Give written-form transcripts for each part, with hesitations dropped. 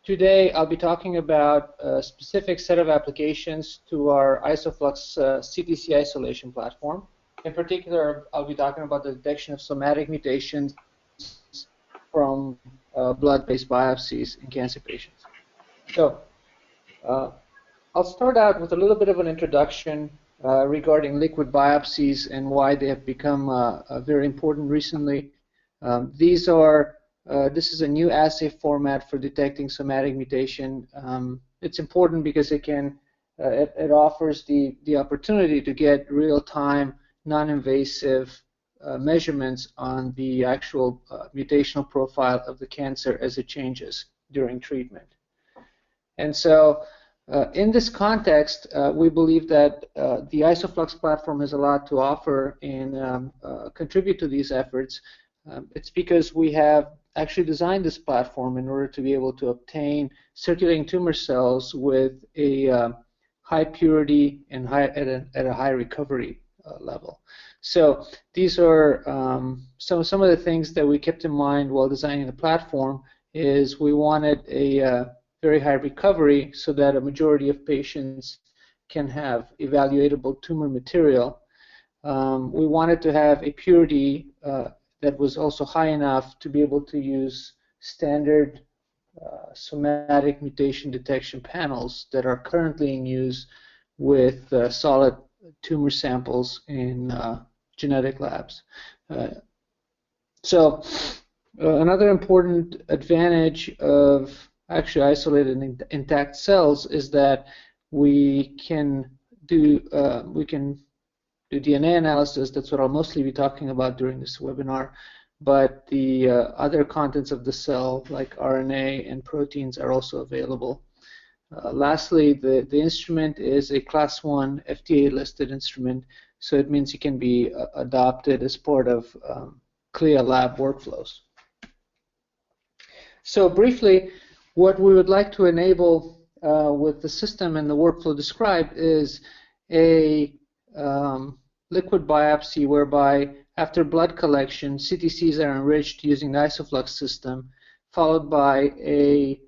Today I'll be talking about a specific set of applications to our IsoFlux CTC isolation platform. In particular, I'll be talking about the detection of somatic mutations from blood-based biopsies in cancer patients. So I'll start out with a little bit of an introduction regarding liquid biopsies and why they have become very important recently. This is a new assay format for detecting somatic mutation. It's important because it offers the opportunity to get real-time, non-invasive measurements on the actual mutational profile of the cancer as it changes during treatment. And so in this context, we believe that the IsoFlux platform has a lot to offer and contribute to these efforts. It's because we have actually designed this platform in order to be able to obtain circulating tumor cells with a high purity and at a high recovery level. So these are some of the things that we kept in mind while designing the platform. Is we wanted a very high recovery so that a majority of patients can have evaluatable tumor material. We wanted to have a purity that was also high enough to be able to use standard somatic mutation detection panels that are currently in use with solid tumor samples in genetic labs. So another important advantage of actually isolated and intact cells is that we can do DNA analysis. That's what I'll mostly be talking about during this webinar. But the other contents of the cell, like RNA and proteins, are also available. Lastly, the instrument is a Class 1 FDA-listed instrument, so it means it can be adopted as part of CLIA lab workflows. So briefly, what we would like to enable with the system and the workflow described is a liquid biopsy whereby after blood collection, CTCs are enriched using the IsoFlux system, followed by a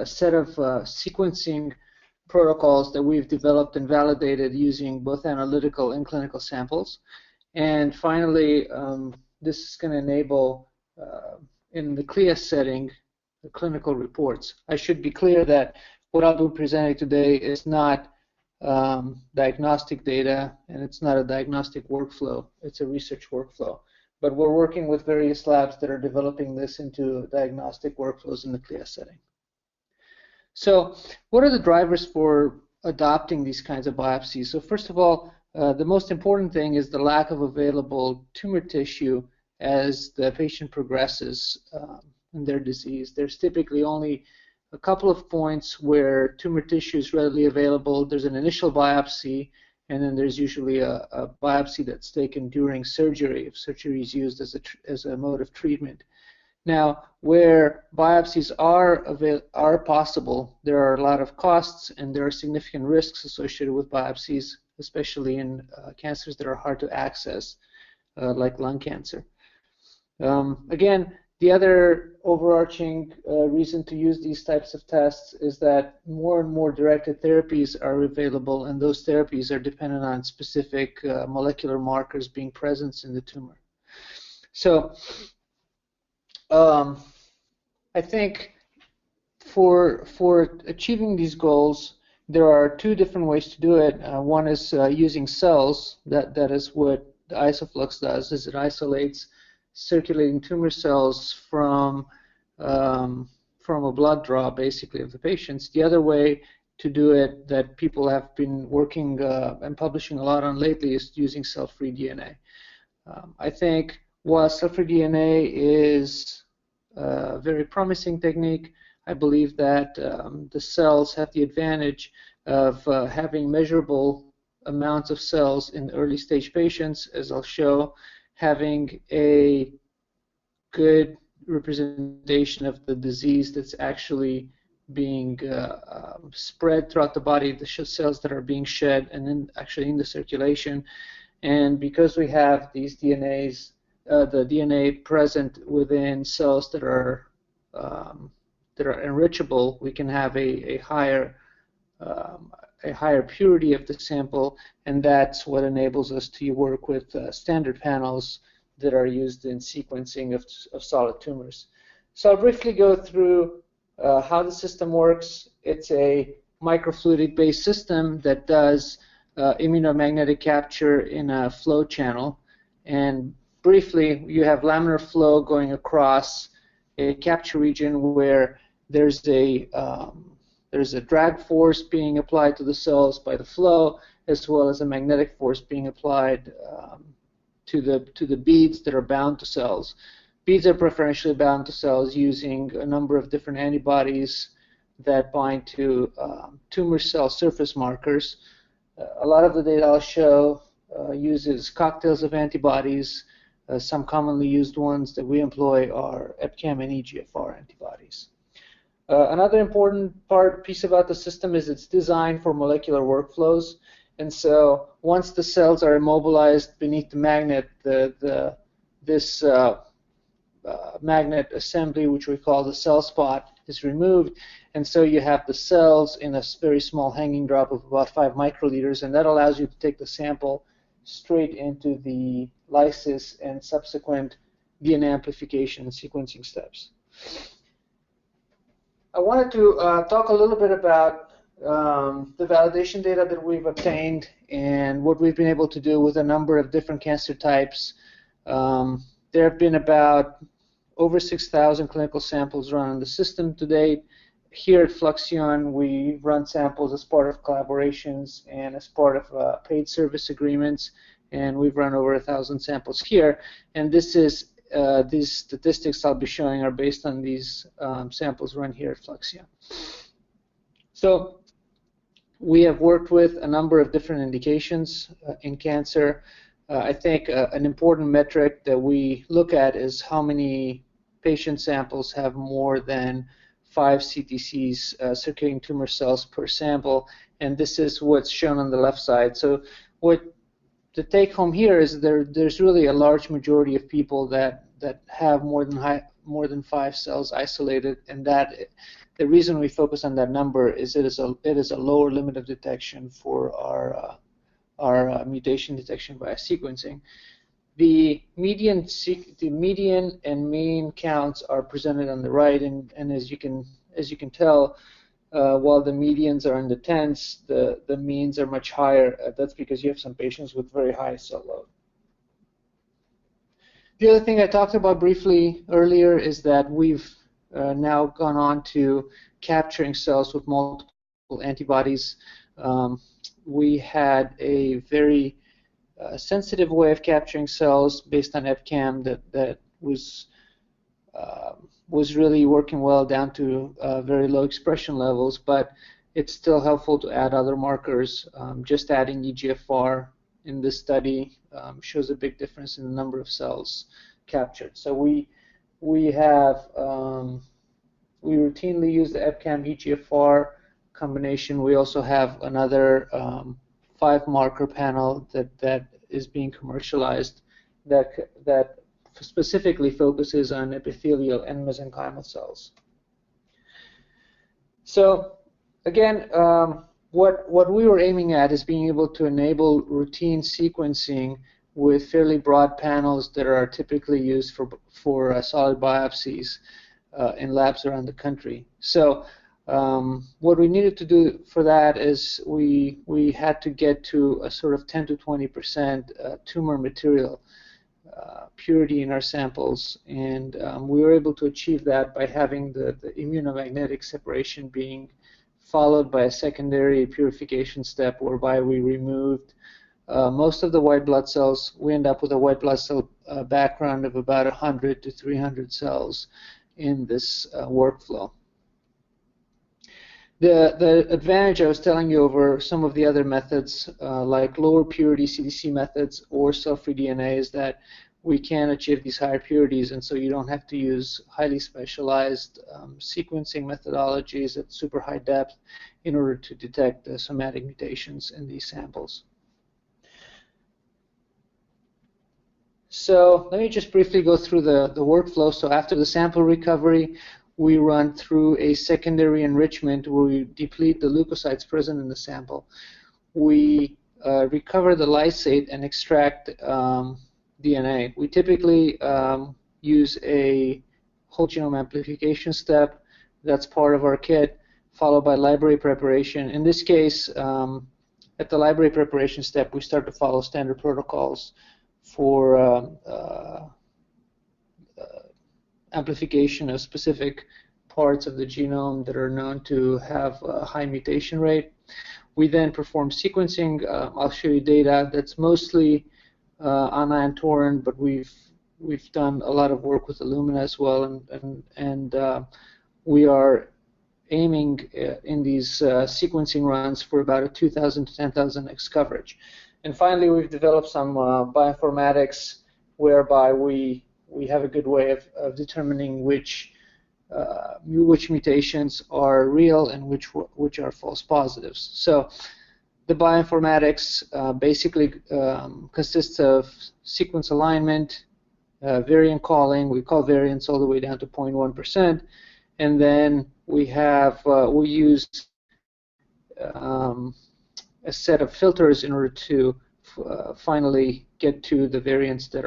set of sequencing protocols that we've developed and validated using both analytical and clinical samples. And finally, this is going to enable, in the CLIA setting, the clinical reports. I should be clear that what I'll be presenting today is not diagnostic data, and it's not a diagnostic workflow. It's a research workflow. But we're working with various labs that are developing this into diagnostic workflows in the CLIA setting. So what are the drivers for adopting these kinds of biopsies? So first of all, the most important thing is the lack of available tumor tissue as the patient progresses in their disease. There's typically only a couple of points where tumor tissue is readily available. There's an initial biopsy, and then there's usually a biopsy that's taken during surgery, if surgery is used as a mode of treatment. Now, where biopsies are possible, there are a lot of costs and there are significant risks associated with biopsies, especially in cancers that are hard to access, like lung cancer. Again, the other overarching reason to use these types of tests is that more and more directed therapies are available, and those therapies are dependent on specific molecular markers being present in the tumor. So I think for achieving these goals, there are two different ways to do it. One is using cells. That is what the IsoFlux does, is it isolates circulating tumor cells from a blood draw, basically, of the patients. The other way to do it that people have been working and publishing a lot on lately is using cell-free DNA. I think while cell-free DNA is a very promising technique, I believe that the cells have the advantage of having measurable amounts of cells in early stage patients, as I'll show, having a good representation of the disease that's actually being spread throughout the body, the cells that are being shed and then actually in the circulation. And because we have these DNAs, the DNA present within cells that are that are enrichable, we can have a higher purity of the sample, and that's what enables us to work with standard panels that are used in sequencing of solid tumors. So I'll briefly go through how the system works. It's a microfluidic-based system that does immunomagnetic capture in a flow channel. And briefly, you have laminar flow going across a capture region where there's a drag force being applied to the cells by the flow, as well as a magnetic force being applied to the beads that are bound to cells. Beads are preferentially bound to cells using a number of different antibodies that bind to tumor cell surface markers. A lot of the data I'll show uses cocktails of antibodies. Some commonly used ones that we employ are EpCAM and EGFR antibodies. Another important piece about the system is it's designed for molecular workflows. And so once the cells are immobilized beneath the magnet, this magnet assembly, which we call the cell spot, is removed. And so you have the cells in a very small hanging drop of about 5 microliters, and that allows you to take the sample straight into the lysis and subsequent DNA amplification and sequencing steps. I wanted to talk a little bit about the validation data that we've obtained and what we've been able to do with a number of different cancer types. There have been about over 6,000 clinical samples run on the system to date. Here at Fluxion, we run samples as part of collaborations and as part of paid service agreements, and we've run over 1,000 samples here. And this is these statistics I'll be showing are based on these samples run here at Fluxion. So we have worked with a number of different indications in cancer. I think an important metric that we look at is how many patient samples have more than 5 CTCs, circulating tumor cells per sample, and this is what's shown on the left side. So what the take home here is there's really a large majority of people that have more than 5 cells isolated, and that the reason we focus on that number is it is a lower limit of detection for our mutation detection via sequencing. The median and mean counts are presented on the right, and as you can tell, while the medians are in the tens, the means are much higher. That's because you have some patients with very high cell load. The other thing I talked about briefly earlier is that we've now gone on to capturing cells with multiple antibodies. We had a very sensitive way of capturing cells based on EpCAM that was really working well down to very low expression levels, but it's still helpful to add other markers. Just adding EGFR in this study shows a big difference in the number of cells captured. So we routinely use the EpCAM EGFR combination. We also have another 5-marker panel that is being commercialized that specifically focuses on epithelial and mesenchymal cells. So again, what we were aiming at is being able to enable routine sequencing with fairly broad panels that are typically used for solid biopsies in labs around the country. So what we needed to do for that is we had to get to a sort of 10 to 20% tumor material purity in our samples, and we were able to achieve that by having the immunomagnetic separation being followed by a secondary purification step whereby we removed most of the white blood cells. We end up with a white blood cell background of about 100 to 300 cells in this workflow. The advantage I was telling you over some of the other methods, like lower purity CTC methods or cell-free DNA, is that we can achieve these higher purities, and so you don't have to use highly specialized sequencing methodologies at super high depth in order to detect the somatic mutations in these samples. So let me just briefly go through the workflow. So after the sample recovery, we run through a secondary enrichment where we deplete the leukocytes present in the sample. We recover the lysate and extract DNA. We typically use a whole genome amplification step. That's part of our kit, followed by library preparation. In this case, at the library preparation step, we start to follow standard protocols for amplification of specific parts of the genome that are known to have a high mutation rate. We then perform sequencing. I'll show you data that's mostly on Torrent, but we've done a lot of work with Illumina as well, and we are aiming in these sequencing runs for about a 2,000 to 10,000 X coverage. And finally, we've developed some bioinformatics whereby we have a good way of determining which mutations are real and which are false positives. So the bioinformatics basically consists of sequence alignment, variant calling. We call variants all the way down to 0.1%, and then we use a set of filters in order to finally get to the variants that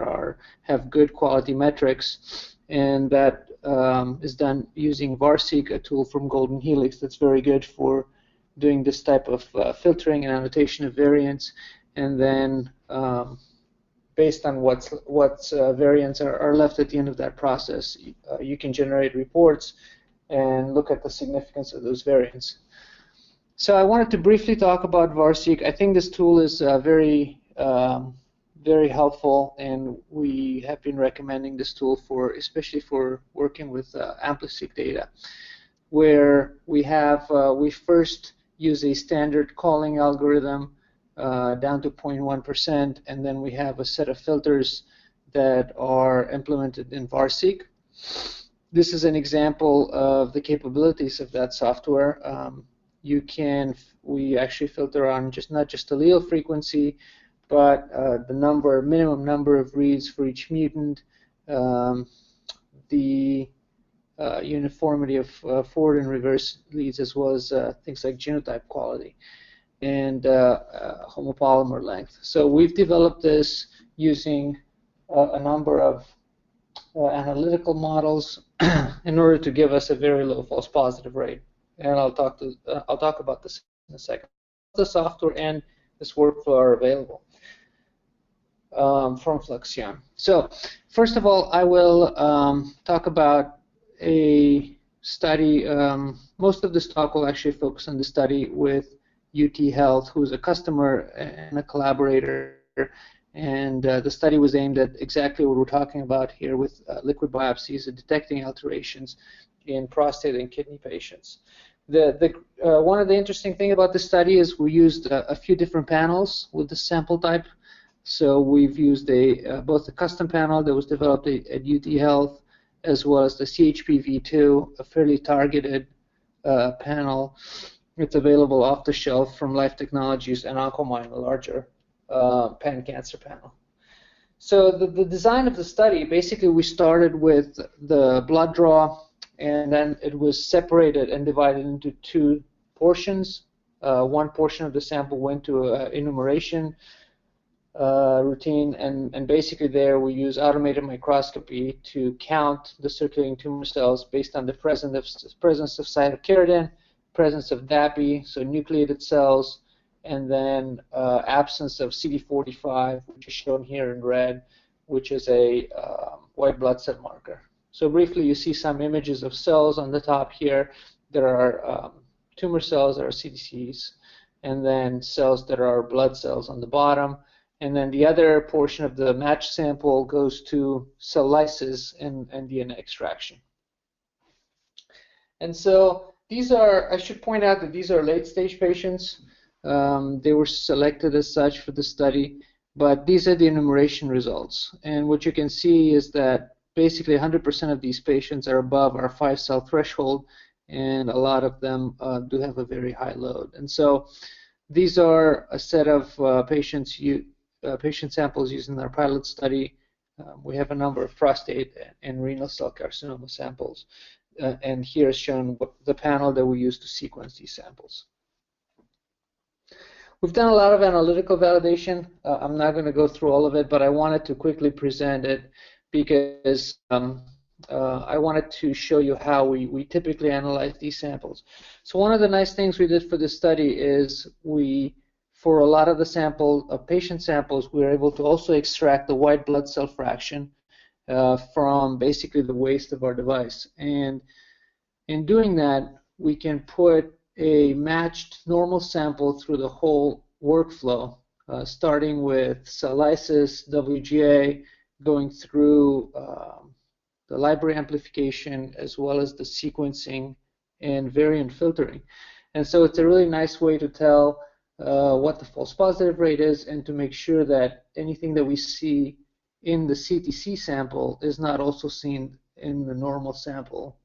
have good quality metrics, and that is done using VARSeq, a tool from Golden Helix that's very good for doing this type of filtering and annotation of variants. And then based on what variants are left at the end of that process, you can generate reports and look at the significance of those variants. So I wanted to briefly talk about VARSeq. I think this tool is very helpful, and we have been recommending this tool especially for working with AmpliSeq data, where we first use a standard calling algorithm down to 0.1%, and then we have a set of filters that are implemented in VARSeq. This is an example of the capabilities of that software. We actually filter on not just allele frequency, but the minimum number of reads for each mutant, the uniformity of forward and reverse leads, as well as things like genotype quality and homopolymer length. So we've developed this using a number of analytical models in order to give us a very low false positive rate. And I'll talk about this in a second. The software and this workflow are available from Fluxion. So first of all, I will talk about a study. Most of this talk will actually focus on the study with UT Health, who's a customer and a collaborator. And the study was aimed at exactly what we're talking about here with liquid biopsies and detecting alterations in prostate and kidney patients. One of the interesting things about this study is we used a few different panels with the sample type. So we've used both a custom panel that was developed at UT Health, as well as the CHPV2, a fairly targeted panel. It's available off the shelf from Life Technologies, and Oncomine, a larger pan-cancer panel. So the design of the study, basically we started with the blood draw, and then it was separated and divided into two portions. One portion of the sample went to enumeration routine, and basically there we use automated microscopy to count the circulating tumor cells based on the presence of cytokeratin, presence of DAPI, so nucleated cells, and then absence of CD45, which is shown here in red, which is a white blood cell marker. So briefly, you see some images of cells on the top here. There are tumor cells that are CTCs, and then cells that are blood cells on the bottom. And then the other portion of the matched sample goes to cell lysis and DNA extraction. And so these are, I should point out that these are late-stage patients. They were selected as such for the study, but these are the enumeration results. And what you can see is that basically 100% of these patients are above our 5-cell threshold, and a lot of them do have a very high load. And so these are a set of patient samples used in our pilot study. We have a number of prostate and renal cell carcinoma samples. and here is shown the panel that we use to sequence these samples. We've done a lot of analytical validation. I'm not going to go through all of it, but I wanted to quickly present it because I wanted to show you how we typically analyze these samples. So one of the nice things we did for this study is for a lot of the patient samples, we were able to also extract the white blood cell fraction from basically the waste of our device. And in doing that, we can put a matched normal sample through the whole workflow, starting with cell lysis, WGA, going through the library amplification, as well as the sequencing and variant filtering. And so it's a really nice way to tell what the false positive rate is, and to make sure that anything that we see in the CTC sample is not also seen in the normal sample.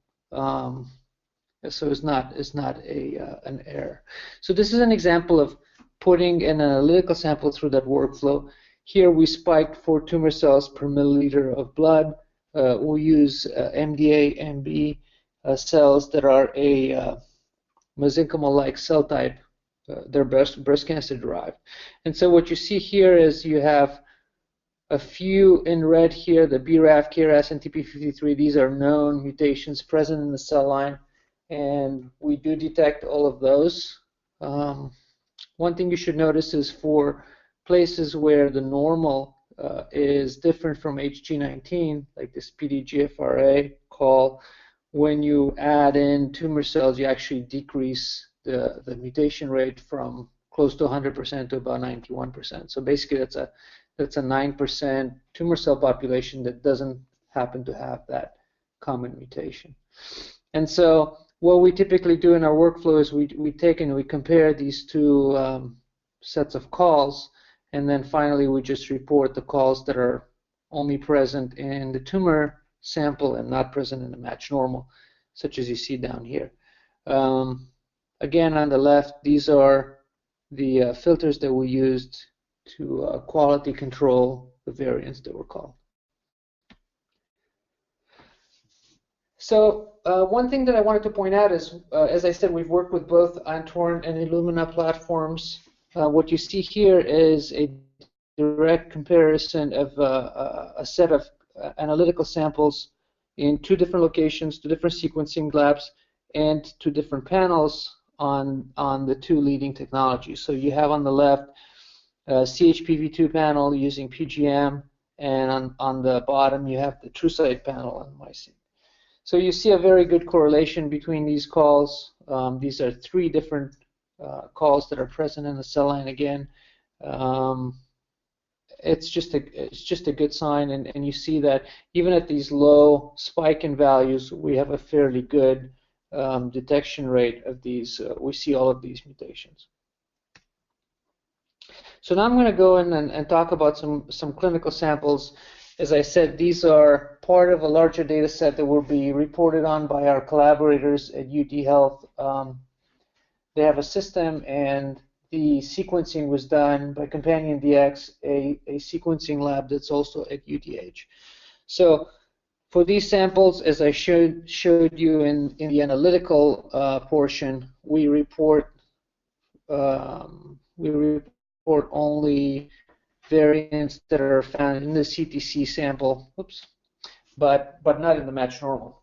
So it's not an error. So this is an example of putting an analytical sample through that workflow. Here we spiked 4 tumor cells per milliliter of blood. We use MDA MB cells that are a mesenchymal-like cell type. They're breast cancer derived. And so what you see here is you have a few in red here, the BRAF, KRAS, and TP53. These are known mutations present in the cell line, and we do detect all of those. One thing you should notice is for places where the normal is different from HG19, like this PDGFRA call, when you add in tumor cells, you actually decrease the mutation rate from close to 100% to about 91%. So basically that's a 9% tumor cell population that doesn't happen to have that common mutation. And so what we typically do in our workflow is we take and we compare these two sets of calls, and then finally we just report the calls that are only present in the tumor sample and not present in the matched normal, such as you see down here. Again, on the left, these are the filters that we used to quality control the variants that were called. So one thing that I wanted to point out is, as I said, we've worked with both Antorn and Illumina platforms. What you see here is a direct comparison of a set of analytical samples in 2 different locations, 2 different sequencing labs, and 2 different panels on the 2 leading technologies. So you have on the left CHPV2 panel using PGM, and on the bottom you have the TrueSight panel on MySeq. So you see a very good correlation between these calls. These are 3 different calls that are present in the cell line again. It's just a good sign, and you see that even at these low spike in values, we have a fairly good detection rate of these. We see all of these mutations. So now I'm going to go in and talk about some clinical samples. As I said, these are part of a larger data set that will be reported on by our collaborators at UT Health. They have a system, and the sequencing was done by Companion DX, a sequencing lab that's also at UTH. So for these samples, as I showed you in the analytical portion, we report only variants that are found in the CTC sample, but not in the matched normal.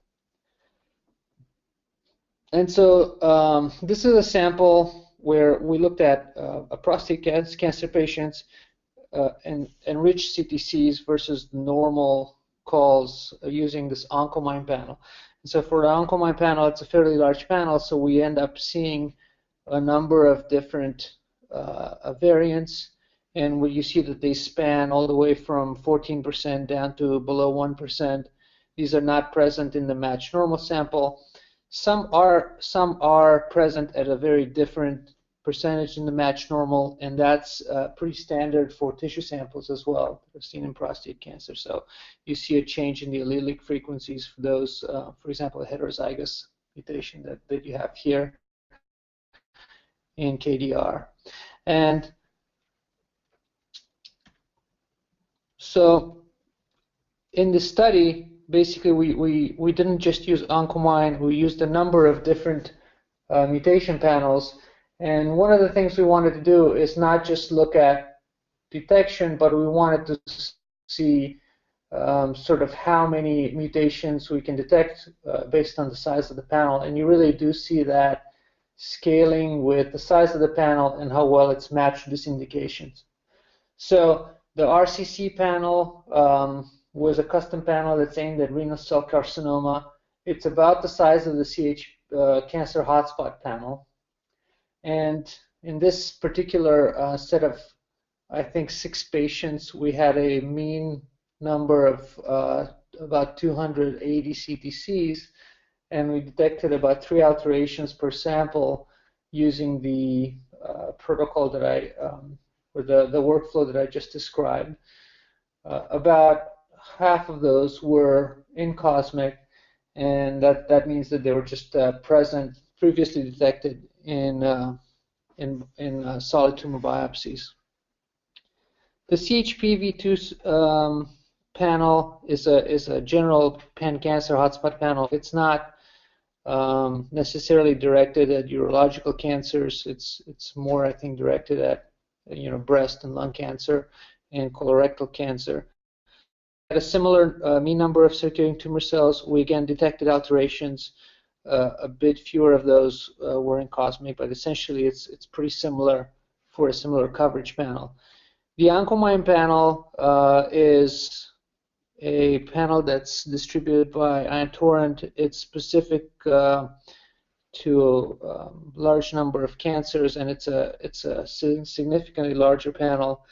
And so this is a sample where we looked at prostate cancer patients and enriched CTCs versus normal calls using this Oncomine panel. And so for the Oncomine panel, it's a fairly large panel, so we end up seeing a number of different variants. And you see that they span all the way from 14% down to below 1%. These are not present in the matched normal sample. Some are present at a very different percentage in the matched normal, and that's pretty standard for tissue samples as well, that are seen in prostate cancer. So you see a change in the allelic frequencies for those, for example, a heterozygous mutation that you have here in KDR. And so in the study, basically we didn't just use Oncomine, we used a number of different mutation panels. And one of the things we wanted to do is not just look at detection, but we wanted to see sort of how many mutations we can detect based on the size of the panel. And you really do see that scaling with the size of the panel and how well it's matched these indications. So the RCC panel was a custom panel that's aimed at renal cell carcinoma. It's about the size of the cancer hotspot panel. And in this particular set of, I think, 6 patients, we had a mean number of about 280 CTCs, and we detected about 3 alterations per sample using the protocol that or the workflow that I just described. About half of those were incosmic, and that means that they were just present, previously detected in solid tumor biopsies. The CHPV2 panel is a general pan-cancer hotspot panel. It's not necessarily directed at urological cancers. It's more, I think, directed at breast and lung cancer and colorectal cancer. At a similar mean number of circulating tumor cells, we again detected alterations. A bit fewer of those were in cosmic, but essentially it's pretty similar for a similar coverage panel. The Oncomine panel is a panel that's distributed by iTorrent. It's specific to a large number of cancers, and it's a significantly larger panel.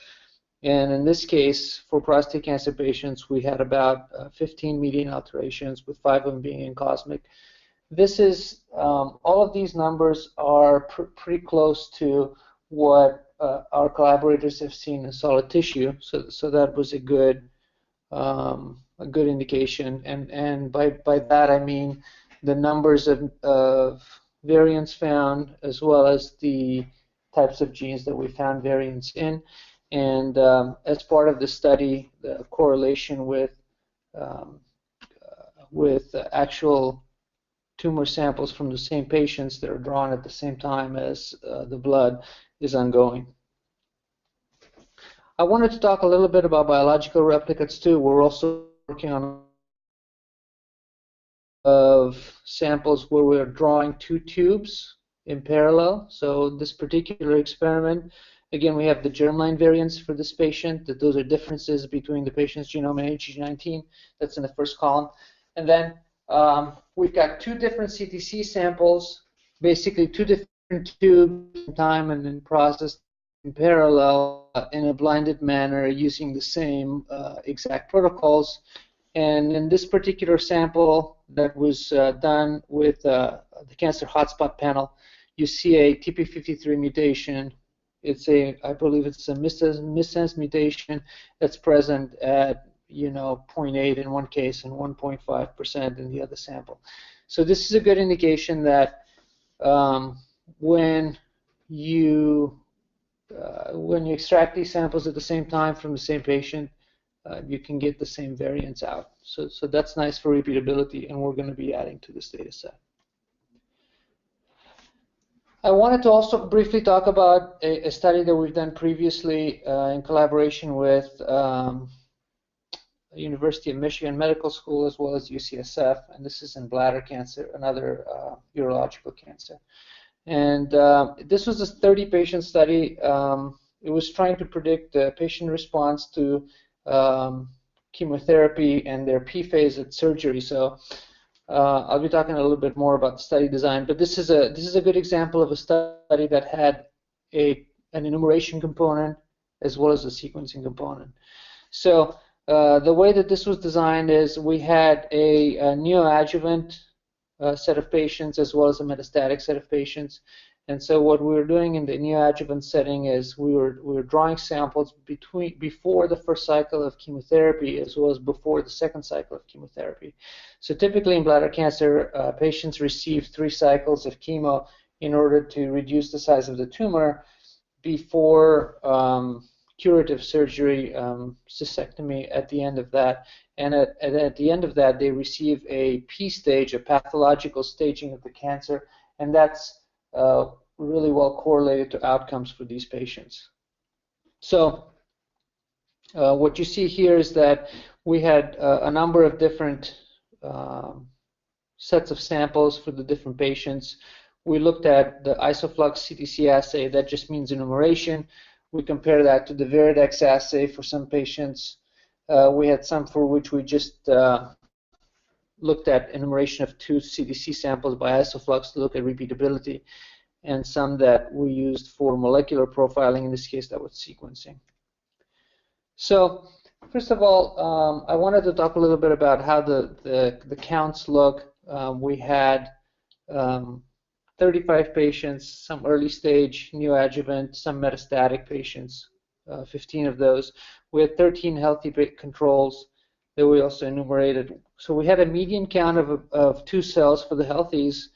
And in this case, for prostate cancer patients, we had about 15 median alterations, with 5 of them being in cosmic. This is all of these numbers are pretty close to what our collaborators have seen in solid tissue. So that was a good indication. And by that I mean the numbers of variants found, as well as the types of genes that we found variants in. And as part of the study, the correlation with actual tumor samples from the same patients that are drawn at the same time as the blood is ongoing. I wanted to talk a little bit about biological replicates too. We're also working on samples where we're drawing 2 tubes in parallel. So this particular experiment, again, we have the germline variants for this patient. Those are differences between the patient's genome and HG19. That's in the first column. And then we've got 2 different CTC samples, basically 2 different tubes in time and then processed in parallel in a blinded manner using the same exact protocols. And in this particular sample that was done with the cancer hotspot panel, you see a TP53 mutation. I believe it's a missense mutation that's present at 0.8 in one case and 1.5% in the other sample. So this is a good indication that when you extract these samples at the same time from the same patient, you can get the same variants out. So that's nice for repeatability, and we're going to be adding to this data set. I wanted to also briefly talk about a study that we've done previously in collaboration with University of Michigan Medical School as well as UCSF, and this is in bladder cancer, another urological cancer. And this was a 30-patient study. It was trying to predict the patient response to chemotherapy and their P phase at surgery. So I'll be talking a little bit more about the study design, but this is a good example of a study that had an enumeration component as well as a sequencing component. So the way that this was designed is we had a neoadjuvant set of patients as well as a metastatic set of patients. And so what we were doing in the neoadjuvant setting is we were drawing samples before the first cycle of chemotherapy as well as before the second cycle of chemotherapy. So typically in bladder cancer, patients receive 3 cycles of chemo in order to reduce the size of the tumor before curative surgery, cystectomy at the end of that. And at the end of that, they receive a P stage, a pathological staging of the cancer, and that's really well correlated to outcomes for these patients. So what you see here is that we had a number of different sets of samples for the different patients. We looked at the IsoFlux CTC assay, that just means enumeration. We compare that to the Readouts assay for some patients. We had some for which we just looked at enumeration of 2 CTC samples by IsoFlux to look at repeatability, and some that we used for molecular profiling. In this case, that was sequencing. So first of all, I wanted to talk a little bit about how the counts look. We had 35 patients, some early stage neoadjuvant, some metastatic patients, 15 of those. We had 13 healthy controls that we also enumerated. So we had a median count of 2 cells for the healthies,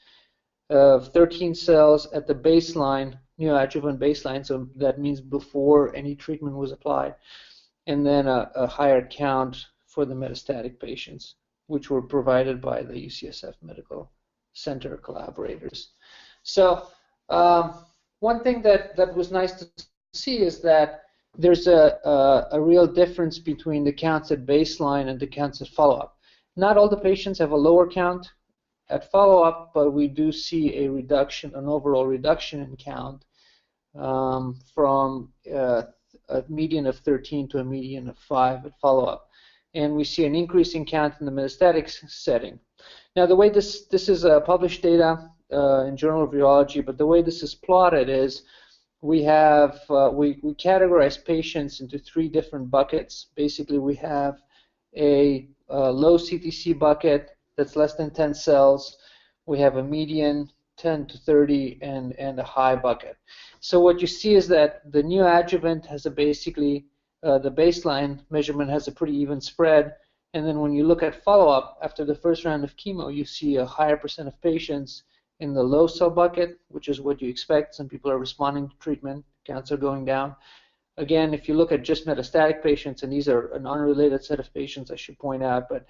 of 13 cells at the baseline, neoadjuvant baseline, so that means before any treatment was applied, and then a higher count for the metastatic patients, which were provided by the UCSF Medical Center collaborators. So one thing that was nice to see is that there's a real difference between the counts at baseline and the counts at follow-up. Not all the patients have a lower count at follow-up, but we do see a reduction, an overall reduction in count from a median of 13 to a median of 5 at follow-up. And we see an increase in count in the metastatic setting. Now, the way this is published data in Journal of Urology, but the way this is plotted is we have we categorize patients into 3 different buckets. Basically, we have a low CTC bucket that's less than 10 cells. We have a median 10 to 30 and a high bucket. So what you see is that the neoadjuvant has basically the baseline measurement has a pretty even spread, and then when you look at follow-up after the first round of chemo, you see a higher percent of patients in the low cell bucket, which is what you expect. Some people are responding to treatment, counts are going down. Again, if you look at just metastatic patients, and these are an unrelated set of patients, I should point out, but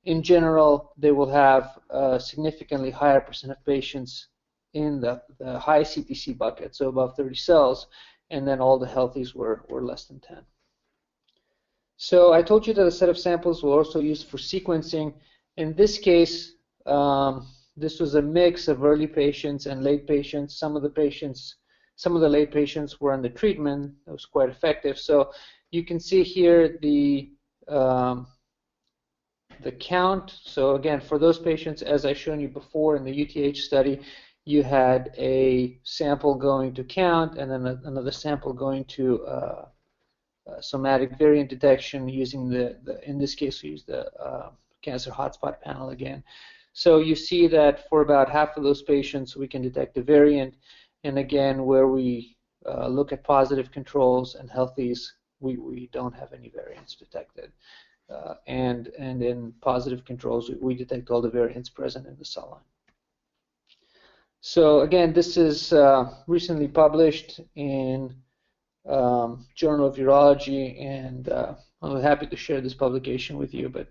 in general, they will have a significantly higher percent of patients in the high CTC bucket, so above 30 cells, and then all the healthies were less than 10. So I told you that a set of samples were also used for sequencing. In this case, this was a mix of early patients and late patients. Some of the late patients were on the treatment. It was quite effective. So you can see here the count. So again, for those patients, as I've shown you before in the UTH study, you had a sample going to count and then another sample going to somatic variant detection using in this case, we used the cancer hotspot panel again. So you see that for about half of those patients, we can detect a variant. And again, where we look at positive controls and healthies, we don't have any variants detected. And in positive controls, we detect all the variants present in the cell line. So again, this is recently published in Journal of Urology, and I'm happy to share this publication with you, but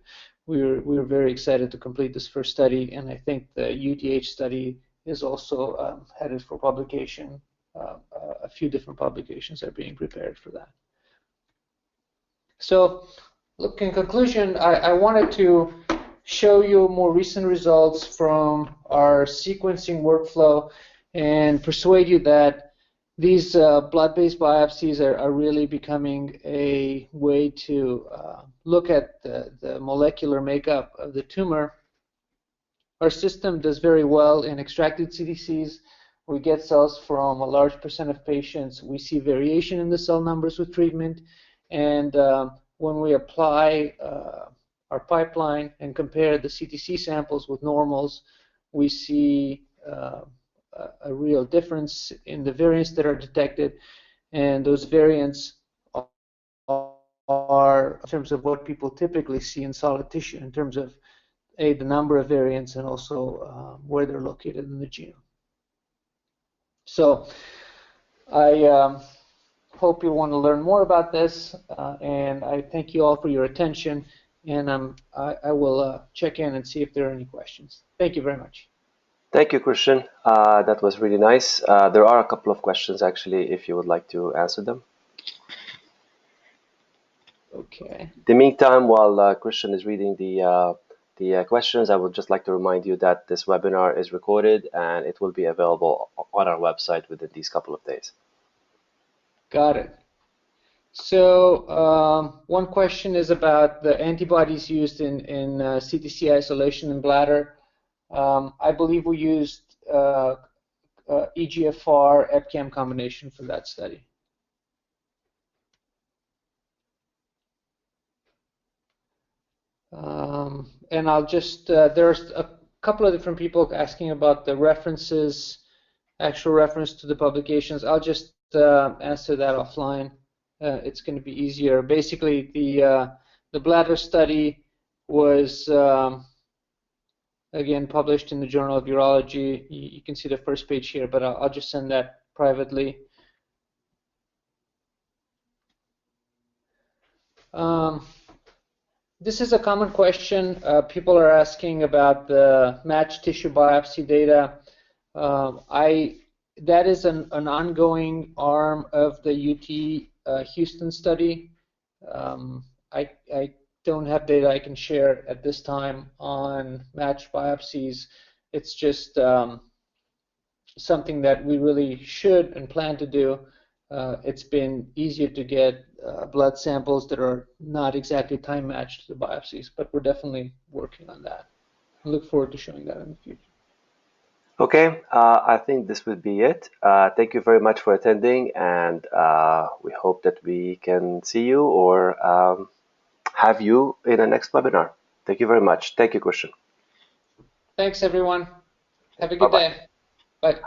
we were very excited to complete this first study, and I think the UTH study is also headed for publication. A few different publications are being prepared for that. So, look, in conclusion, I wanted to show you more recent results from our sequencing workflow and persuade you that these blood-based biopsies are really becoming a way to look at the molecular makeup of the tumor. Our system does very well in extracted CTCs. We get cells from a large percent of patients. We see variation in the cell numbers with treatment, and when we apply our pipeline and compare the CTC samples with normals, we see a real difference in the variants that are detected, and those variants are in terms of what people typically see in solid tissue in terms of the number of variants and also where they're located in the genome. So I hope you want to learn more about this, and I thank you all for your attention, and I will check in and see if there are any questions. Thank you very much. Thank you, Christian. That was really nice. There are a couple of questions, actually, if you would like to answer them. Okay. In the meantime, while Christian is reading the questions, I would just like to remind you that this webinar is recorded and it will be available on our website within these couple of days. Got it. So one question is about the antibodies used in CTC isolation in bladder. I believe we used EGFR EpCAM combination for that study. And I'll just, there's a couple of different people asking about the references, actual reference to the publications. I'll just answer that offline. It's going to be easier. Basically, the bladder study was, again, published in the Journal of Urology. You can see the first page here, but I'll just send that privately. This is a common question. People are asking about the matched tissue biopsy data. That is an ongoing arm of the UT Houston study. I don't have data I can share at this time on matched biopsies. It's just something that we really should and plan to do. It's been easier to get blood samples that are not exactly time matched to the biopsies, but we're definitely working on that. I look forward to showing that in the future. Okay, I think this would be it. Thank you very much for attending, and we hope that we can see you or have you in the next webinar. Thank you very much. Thank you, Christian. Thanks, everyone. Have a good day. Bye.